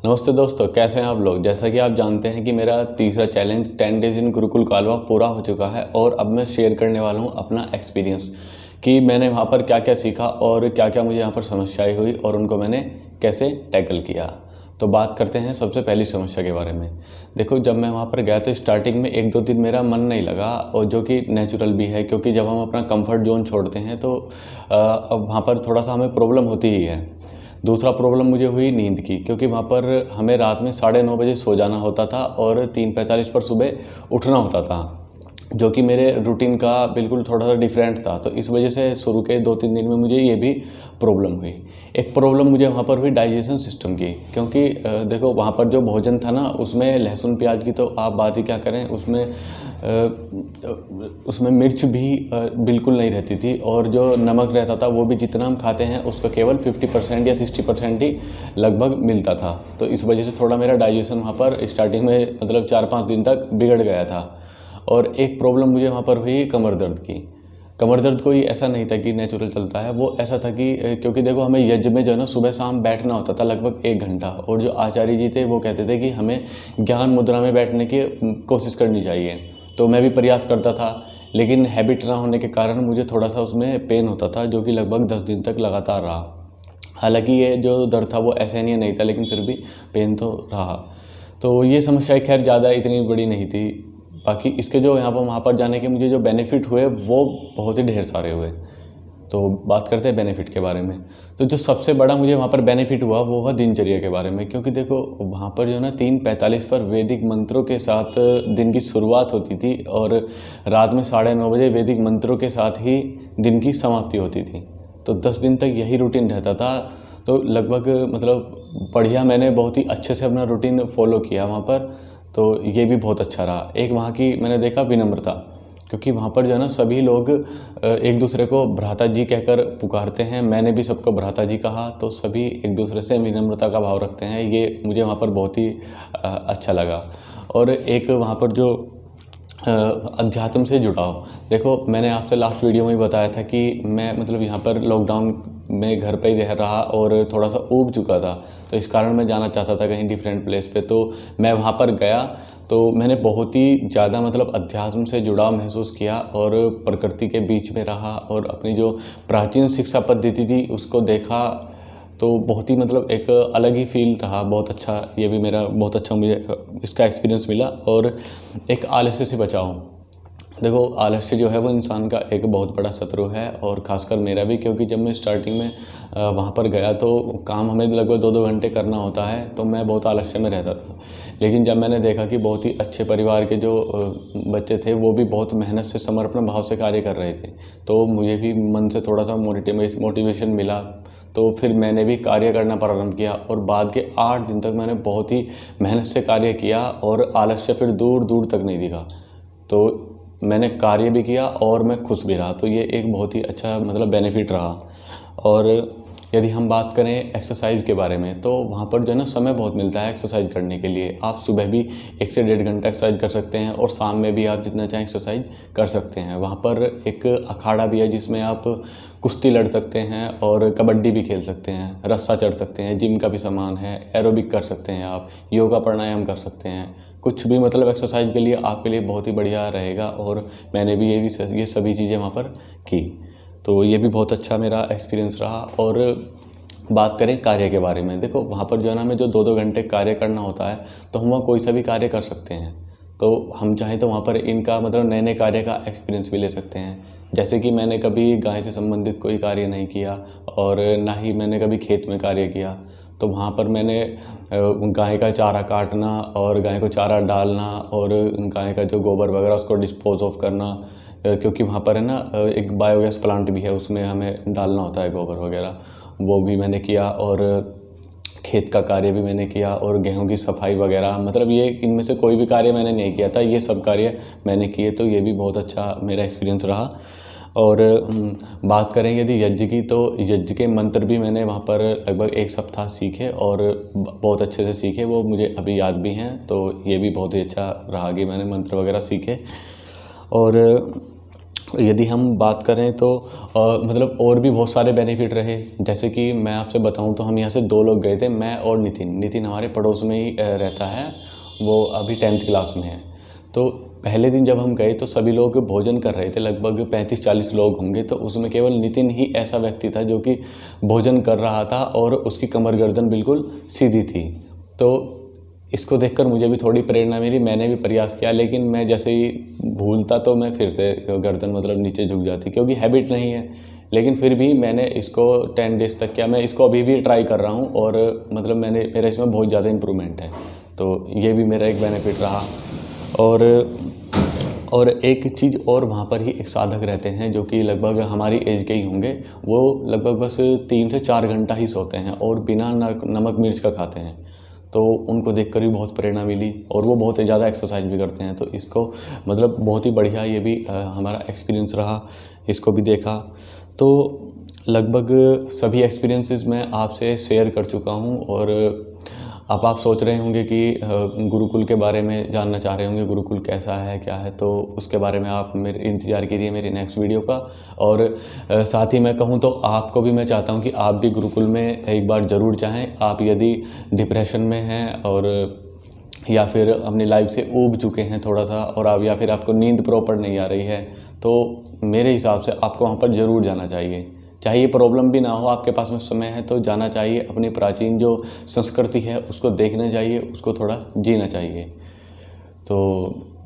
नमस्ते दोस्तों, कैसे हैं आप लोग। जैसा कि आप जानते हैं कि मेरा तीसरा चैलेंज 10 डेज़ इन गुरुकुल कालवा पूरा हो चुका है और अब मैं शेयर करने वाला हूं अपना एक्सपीरियंस कि मैंने वहां पर क्या क्या सीखा और क्या क्या मुझे यहां पर समस्याएं हुई और उनको मैंने कैसे टैकल किया। तो बात करते हैं सबसे पहली समस्या के बारे में। देखो, जब मैं वहाँ पर गया तो स्टार्टिंग में 1-2 दिन मेरा मन नहीं लगा, और जो कि नेचुरल भी है, क्योंकि जब हम अपना कंफर्ट जोन छोड़ते हैं तो अब वहाँ पर थोड़ा सा हमें प्रॉब्लम होती ही है। दूसरा प्रॉब्लम मुझे हुई नींद की, क्योंकि वहाँ पर हमें रात में 9:30 बजे सो जाना होता था और 3:45 पर सुबह उठना होता था, जो कि मेरे रूटीन का बिल्कुल थोड़ा सा डिफरेंट था। तो इस वजह से शुरू के 2-3 दिन में मुझे ये भी प्रॉब्लम हुई। एक प्रॉब्लम मुझे वहाँ पर हुई डाइजेशन सिस्टम की, क्योंकि देखो, वहाँ पर जो भोजन था ना, उसमें लहसुन प्याज की तो आप बात ही क्या करें। उसमें मिर्च भी बिल्कुल नहीं रहती थी, और जो नमक रहता था वो भी जितना हम खाते हैं उसका केवल 50% या 60% ही लगभग मिलता था। तो इस वजह से थोड़ा मेरा डाइजेशन वहाँ पर स्टार्टिंग में मतलब 4-5 दिन तक बिगड़ गया था। और एक प्रॉब्लम मुझे वहाँ पर हुई कमर दर्द की। कमर दर्द कोई ऐसा नहीं था कि नेचुरल चलता है, वो ऐसा था कि क्योंकि देखो, हमें यज्ञ में जो है ना सुबह शाम बैठना होता था लगभग 1 घंटा, और जो आचार्य जी थे वो कहते थे कि हमें ज्ञान मुद्रा में बैठने की कोशिश करनी चाहिए। तो मैं भी प्रयास करता था, लेकिन हैबिट ना होने के कारण मुझे थोड़ा सा उसमें पेन होता था, जो कि लगभग 10 दिन तक लगातार रहा। हालांकि ये जो दर्द था वो असहनीय नहीं था, लेकिन फिर भी पेन तो रहा। तो ये समस्या खैर ज़्यादा इतनी बड़ी नहीं थी। बाकी इसके जो यहाँ पर वहाँ पर जाने के मुझे जो बेनिफिट हुए वो बहुत ही ढेर सारे हुए। तो बात करते हैं बेनिफिट के बारे में। तो जो सबसे बड़ा मुझे वहाँ पर बेनिफिट हुआ वो हुआ दिनचर्या के बारे में, क्योंकि देखो, वहाँ पर जो है ना 3:45 पर वैदिक मंत्रों के साथ दिन की शुरुआत होती थी, और रात में 9:30 बजे वैदिक मंत्रों के साथ ही दिन की समाप्ति होती थी। तो 10 दिन तक यही रूटीन रहता था। तो लगभग मतलब बढ़िया, मैंने बहुत ही अच्छे से अपना रूटीन फॉलो किया वहाँ पर। तो ये भी बहुत अच्छा रहा। एक वहाँ की मैंने देखा विनम्रता, क्योंकि वहाँ पर जो है ना सभी लोग एक दूसरे को भ्राता जी कहकर पुकारते हैं। मैंने भी सबको भ्राता जी कहा, तो सभी एक दूसरे से विनम्रता का भाव रखते हैं। ये मुझे वहाँ पर बहुत ही अच्छा लगा। और एक वहाँ पर जो अध्यात्म से जुड़ाव, देखो, मैंने आपसे लास्ट वीडियो में ही बताया था कि मैं मतलब यहाँ पर लॉकडाउन में घर पे ही रह रहा और थोड़ा सा ऊब चुका था। तो इस कारण मैं जाना चाहता था कहीं डिफरेंट प्लेस पे। तो मैं वहाँ पर गया, तो मैंने बहुत ही ज़्यादा मतलब अध्यात्म से जुड़ाव महसूस किया, और प्रकृति के बीच में रहा और अपनी जो प्राचीन शिक्षा पद्धति थी उसको देखा। तो बहुत ही मतलब एक अलग ही फील रहा, बहुत अच्छा। ये भी मेरा बहुत अच्छा मुझे इसका एक्सपीरियंस मिला। और एक आलस्य से बचाओ। देखो, आलस्य जो है वो इंसान का एक बहुत बड़ा शत्रु है, और ख़ासकर मेरा भी, क्योंकि जब मैं स्टार्टिंग में वहाँ पर गया तो काम हमें लगभग 2-2 घंटे करना होता है, तो मैं बहुत आलस्य में रहता था। लेकिन जब मैंने देखा कि बहुत ही अच्छे परिवार के जो बच्चे थे वो भी बहुत मेहनत से समर्पण भाव से कार्य कर रहे थे, तो मुझे भी मन से थोड़ा सा मोटिवेशन मिला। तो फिर मैंने भी कार्य करना प्रारंभ किया, और बाद के 8 दिन तक मैंने बहुत ही मेहनत से कार्य किया, और आलस्य फिर दूर दूर तक नहीं दिखा। तो मैंने कार्य भी किया और मैं खुश भी रहा। तो ये एक बहुत ही अच्छा मतलब बेनिफिट रहा। और यदि हम बात करें एक्सरसाइज के बारे में, तो वहाँ पर जो है ना समय बहुत मिलता है एक्सरसाइज करने के लिए। आप सुबह भी 1 से 1.5 घंटा एक्सरसाइज कर सकते हैं, और शाम में भी आप जितना चाहें एक्सरसाइज कर सकते हैं। वहाँ पर एक अखाड़ा भी है जिसमें आप कुश्ती लड़ सकते हैं, और कबड्डी भी खेल सकते हैं, रस्सा चढ़ सकते हैं, जिम का भी सामान है, एरोबिक कर सकते हैं, आप योगा प्राणायाम कर सकते हैं। कुछ भी मतलब एक्सरसाइज के लिए आपके लिए बहुत ही बढ़िया रहेगा। और मैंने भी ये सभी चीज़ें वहाँ पर की। तो ये भी बहुत अच्छा मेरा एक्सपीरियंस रहा। और बात करें कार्य के बारे में, देखो, वहाँ पर जो है ना हमें जो 2-2 घंटे कार्य करना होता है, तो हम वहाँ कोई सा भी कार्य कर सकते हैं। तो हम चाहें तो वहाँ पर इनका मतलब नए नए कार्य का एक्सपीरियंस भी ले सकते हैं। जैसे कि मैंने कभी गाय से संबंधित कोई कार्य नहीं किया, और ना ही मैंने कभी खेत में कार्य किया। तो वहाँ पर मैंने गाय का चारा काटना, और गाय को चारा डालना, और गाय का जो गोबर वगैरह उसको डिस्पोज ऑफ करना, क्योंकि वहाँ पर है ना एक बायोगैस प्लांट भी है, उसमें हमें डालना होता है गोबर वगैरह, वो भी मैंने किया। और खेत का कार्य भी मैंने किया, और गेहूं की सफाई वगैरह, मतलब ये इनमें से कोई भी कार्य मैंने नहीं किया था, ये सब कार्य मैंने किए। तो ये भी बहुत अच्छा मेरा एक्सपीरियंस रहा। और बात करें यदि यज्ञ की, तो यज्ञ के मंत्र भी मैंने वहाँ पर लगभग 1 सप्ताह सीखे, और बहुत अच्छे से सीखे, वो मुझे अभी याद भी हैं। तो ये भी बहुत ही अच्छा रहा कि मैंने मंत्र वगैरह सीखे। और यदि हम बात करें तो मतलब और भी बहुत सारे बेनिफिट रहे। जैसे कि मैं आपसे बताऊं तो हम यहाँ से 2 लोग गए थे, मैं और नितिन हमारे पड़ोस में ही रहता है, वो अभी 10th क्लास में है। तो पहले दिन जब हम गए तो सभी लोग भोजन कर रहे थे, लगभग 35-40 लोग होंगे, तो उसमें केवल नितिन ही ऐसा व्यक्ति था जो कि भोजन कर रहा था और उसकी कमर गर्दन बिल्कुल सीधी थी। तो इसको देखकर मुझे भी थोड़ी प्रेरणा मिली, मैंने भी प्रयास किया, लेकिन मैं जैसे ही भूलता तो मैं फिर से गर्दन मतलब नीचे झुक जाती, क्योंकि हैबिट नहीं है। लेकिन फिर भी मैंने इसको 10 डेज़ तक किया, मैं इसको अभी भी ट्राई कर रहा हूँ और मतलब मेरा इसमें बहुत ज़्यादा इम्प्रूवमेंट है। तो ये भी मेरा एक बेनिफिट रहा। और एक चीज़ और, वहाँ पर ही एक साधक रहते हैं जो कि लगभग हमारी एज के ही होंगे, वो लगभग बस 3 से 4 घंटा ही सोते हैं और बिना नमक मिर्च का खाते हैं। तो उनको देखकर भी बहुत प्रेरणा मिली और वो बहुत ज़्यादा एक्सरसाइज भी करते हैं। तो इसको मतलब बहुत ही बढ़िया ये भी हमारा एक्सपीरियंस रहा, इसको भी देखा। तो लगभग सभी एक्सपीरियंसेस मैं आपसे शेयर कर चुका हूँ। और अब आप सोच रहे होंगे कि गुरुकुल के बारे में जानना चाह रहे होंगे, गुरुकुल कैसा है क्या है, तो उसके बारे में आप मेरे इंतज़ार कीजिए मेरी नेक्स्ट वीडियो का। और साथ ही मैं कहूँ तो आपको भी मैं चाहता हूँ कि आप भी गुरुकुल में एक बार ज़रूर जाएं। आप यदि डिप्रेशन में हैं और या फिर अपनी लाइफ से ऊब चुके हैं थोड़ा सा, और आप या फिर आपको नींद प्रॉपर नहीं आ रही है, तो मेरे हिसाब से आपको वहाँ पर ज़रूर जाना चाहिए। चाहे ये प्रॉब्लम भी ना हो, आपके पास में समय है तो जाना चाहिए। अपनी प्राचीन जो संस्कृति है उसको देखना चाहिए, उसको थोड़ा जीना चाहिए। तो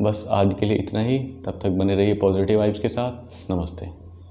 बस आज के लिए इतना ही, तब तक बने रहिए पॉजिटिव वाइब्स के साथ। नमस्ते।